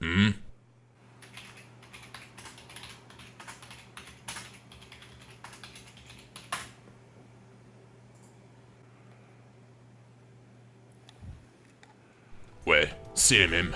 Hmm. Ouais, c'est les mêmes.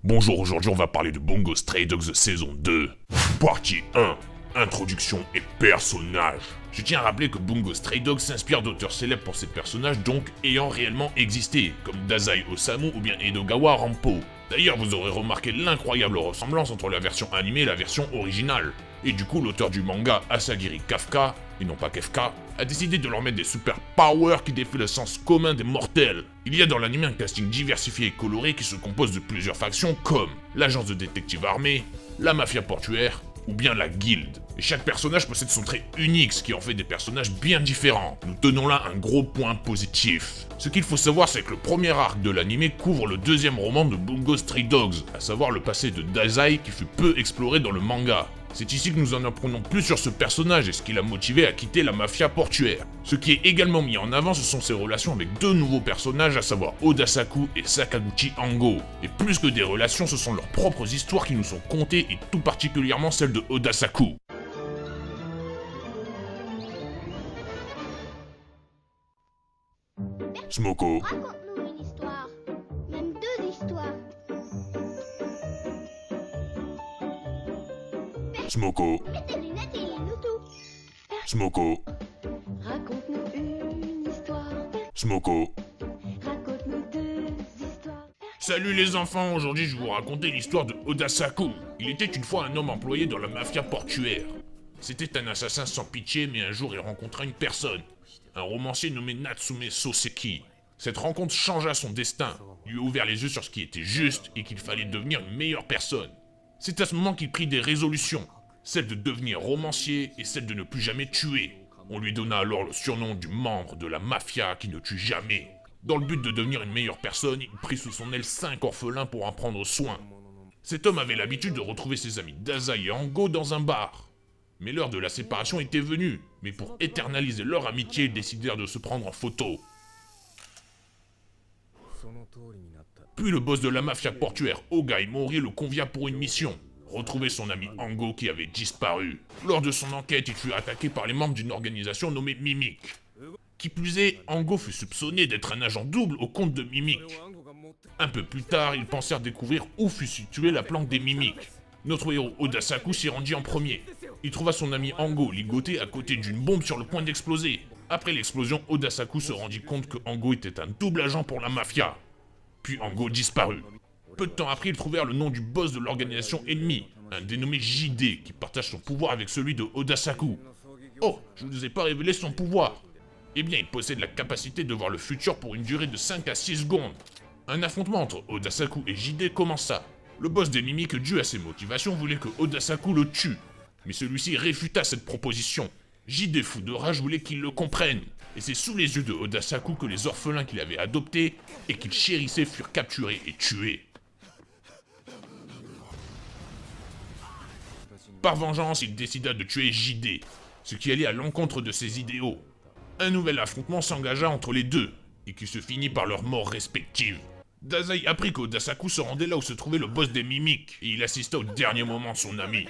Bonjour, aujourd'hui on va parler de Bungo Stray Dogs saison 2. Partie 1. Introduction et personnages. Je tiens à rappeler que Bungo Stray Dogs s'inspire d'auteurs célèbres pour ses personnages donc ayant réellement existé, comme Dazai Osamu ou bien Edogawa Rampo. D'ailleurs vous aurez remarqué l'incroyable ressemblance entre la version animée et la version originale. Et du coup l'auteur du manga Asagiri Kafka, et non pas Kefka, a décidé de leur mettre des super powers qui défient le sens commun des mortels. Il y a dans l'anime un casting diversifié et coloré qui se compose de plusieurs factions comme l'agence de détective armée, la mafia portuaire, ou bien la guilde. Et chaque personnage possède son trait unique, ce qui en fait des personnages bien différents. Nous tenons là un gros point positif. Ce qu'il faut savoir, c'est que le premier arc de l'anime couvre le deuxième roman de Bungo Stray Dogs, à savoir le passé de Dazai qui fut peu exploré dans le manga. C'est ici que nous en apprenons plus sur ce personnage et ce qui l'a motivé à quitter la mafia portuaire. Ce qui est également mis en avant, ce sont ses relations avec deux nouveaux personnages, à savoir Odasaku et Sakaguchi Ango. Et plus que des relations, ce sont leurs propres histoires qui nous sont contées et tout particulièrement celle de Odasaku. Smoko. Raconte-nous une histoire. Même deux histoires. Smoko. Mets tes lunettes et lis-nous tout. Smoko. Raconte-nous une histoire. Smoko. Raconte-nous deux histoires. Salut les enfants, aujourd'hui je vais vous raconter l'histoire de Odasaku. Il était une fois un homme employé dans la mafia portuaire. C'était un assassin sans pitié, mais un jour il rencontra une personne, un romancier nommé Natsume Soseki. Cette rencontre changea son destin, lui ouvert les yeux sur ce qui était juste et qu'il fallait devenir une meilleure personne. C'est à ce moment qu'il prit des résolutions, celle de devenir romancier et celle de ne plus jamais tuer. On lui donna alors le surnom du membre de la mafia qui ne tue jamais. Dans le but de devenir une meilleure personne, il prit sous son aile 5 orphelins pour en prendre soin. Cet homme avait l'habitude de retrouver ses amis Dazai et Ango dans un bar. Mais l'heure de la séparation était venue, mais pour éternaliser leur amitié, ils décidèrent de se prendre en photo. Puis le boss de la mafia portuaire, Ogai Mori, le convia pour une mission. Retrouver son ami Ango qui avait disparu. Lors de son enquête, il fut attaqué par les membres d'une organisation nommée Mimic. Qui plus est, Ango fut soupçonné d'être un agent double au compte de Mimic. Un peu plus tard, ils pensèrent découvrir où fut située la planque des Mimic. Notre héros Odasaku s'y rendit en premier. Il trouva son ami Ango ligoté à côté d'une bombe sur le point d'exploser. Après l'explosion, Odasaku se rendit compte que Ango était un double agent pour la mafia. Puis Ango disparut. Peu de temps après, ils trouvèrent le nom du boss de l'organisation ennemie, un dénommé JD, qui partage son pouvoir avec celui de Odasaku. Oh, je ne vous ai pas révélé son pouvoir. Eh bien, il possède la capacité de voir le futur pour une durée de 5 à 6 secondes. Un affrontement entre Odasaku et JD commença. Le boss des Mimiques, dû à ses motivations, voulait que Odasaku le tue. Mais celui-ci réfuta cette proposition. JD, fou de rage, voulait qu'il le comprenne. Et c'est sous les yeux de Odasaku que les orphelins qu'il avait adoptés et qu'il chérissait furent capturés et tués. Par vengeance, il décida de tuer JD, ce qui allait à l'encontre de ses idéaux. Un nouvel affrontement s'engagea entre les deux, et qui se finit par leur mort respective. Dazai apprit qu'Odasaku se rendait là où se trouvait le boss des Mimiques, et il assista au dernier moment de son ami.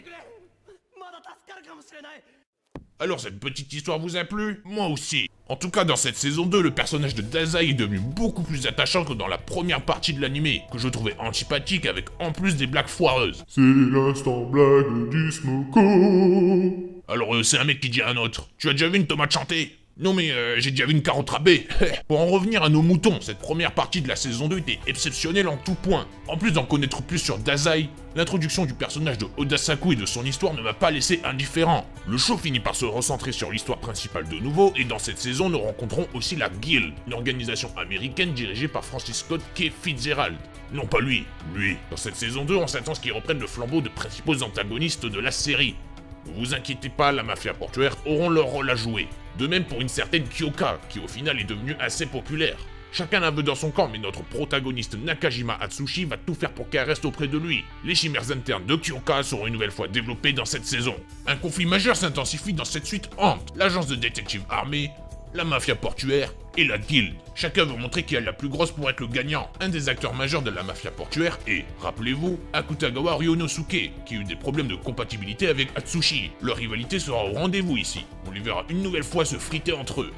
Alors cette petite histoire vous a plu? Moi aussi. En tout cas dans cette saison 2, le personnage de Dazai est devenu beaucoup plus attachant que dans la première partie de l'anime, que je trouvais antipathique avec en plus des blagues foireuses. C'est l'instant blague du Smoko. Alors c'est un mec qui dit à un autre, tu as déjà vu une tomate chanter? Non mais j'ai déjà vu une carotte râpée. Pour en revenir à nos moutons, cette première partie de la saison 2 était exceptionnelle en tout point. En plus d'en connaître plus sur Dazai, l'introduction du personnage de Odasaku et de son histoire ne m'a pas laissé indifférent. Le show finit par se recentrer sur l'histoire principale de nouveau, et dans cette saison nous rencontrons aussi la Guild, une organisation américaine dirigée par Francis Scott Kay Fitzgerald. Non pas lui. Dans cette saison 2, on s'attend à ce qu'ils reprennent le flambeau de principaux antagonistes de la série. Ne vous inquiétez pas, la mafia portuaire auront leur rôle à jouer. De même pour une certaine Kyoka, qui au final est devenue assez populaire. Chacun la veut dans son camp, mais notre protagoniste Nakajima Atsushi va tout faire pour qu'elle reste auprès de lui. Les chimères internes de Kyoka seront une nouvelle fois développées dans cette saison. Un conflit majeur s'intensifie dans cette suite entre l'agence de détective armée, la mafia portuaire et la guilde. Chacun veut montrer qui a la plus grosse pour être le gagnant. Un des acteurs majeurs de la mafia portuaire est, rappelez-vous, Akutagawa Ryonosuke, qui a eu des problèmes de compatibilité avec Atsushi. Leur rivalité sera au rendez-vous ici. On les verra une nouvelle fois se friter entre eux.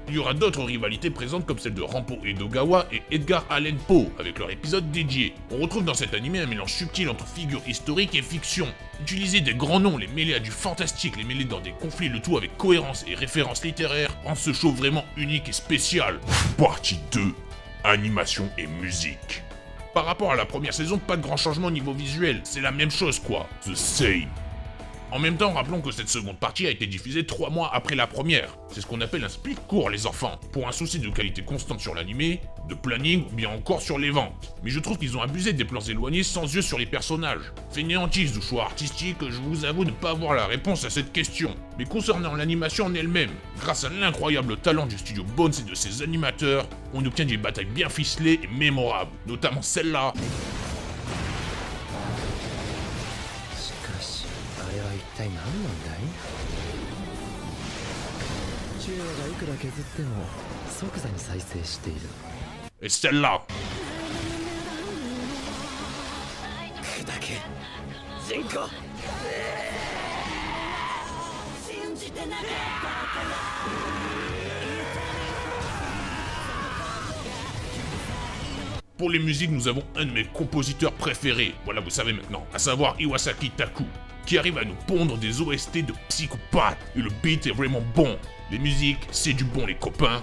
Il y aura d'autres rivalités présentes comme celle de Rampo Edogawa et Edgar Allan Poe, avec leur épisode dédié. On retrouve dans cet animé un mélange subtil entre figures historiques et fiction. Utiliser des grands noms, les mêler à du fantastique, les mêler dans des conflits, le tout avec cohérence et références littéraires, rend ce show vraiment unique et spécial. Partie 2. Animation et musique. Par rapport à la première saison, pas de grand changement au niveau visuel, c'est la même chose quoi. The same. En même temps, rappelons que cette seconde partie a été diffusée 3 mois après la première. C'est ce qu'on appelle un split court les enfants, pour un souci de qualité constante sur l'animé, de planning ou bien encore sur les ventes. Mais je trouve qu'ils ont abusé des plans éloignés sans yeux sur les personnages. Fainéantise ou choix artistique, je vous avoue ne pas avoir la réponse à cette question. Mais concernant l'animation en elle-même, grâce à l'incroyable talent du studio Bones et de ses animateurs, on obtient des batailles bien ficelées et mémorables, notamment celle-là. あれは一体何なんだい？チュエがいくら削っても即座に再生している。 Et celle-là. 砕け人口。 Pour les musiques, nous avons un de mes compositeurs préférés, voilà vous savez maintenant, à savoir Iwasaki Taku, qui arrive à nous pondre des OST de psychopathes, et le beat est vraiment bon. Les musiques, c'est du bon les copains.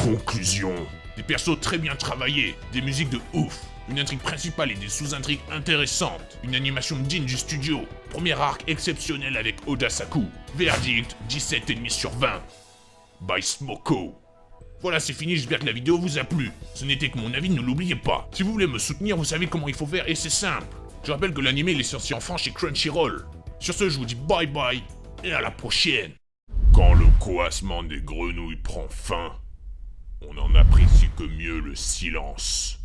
Conclusion. Des persos très bien travaillés, des musiques de ouf, une intrigue principale et des sous-intrigues intéressantes, une animation digne du studio, premier arc exceptionnel avec Oda Saku, verdict 17,5 sur 20. By Smoko. Voilà, c'est fini, j'espère que la vidéo vous a plu. Ce n'était que mon avis, ne l'oubliez pas. Si vous voulez me soutenir, vous savez comment il faut faire et c'est simple. Je rappelle que l'anime est sorti en France chez Crunchyroll. Sur ce, je vous dis bye bye et à la prochaine. Quand le coassement des grenouilles prend fin, on n'en apprécie que mieux le silence.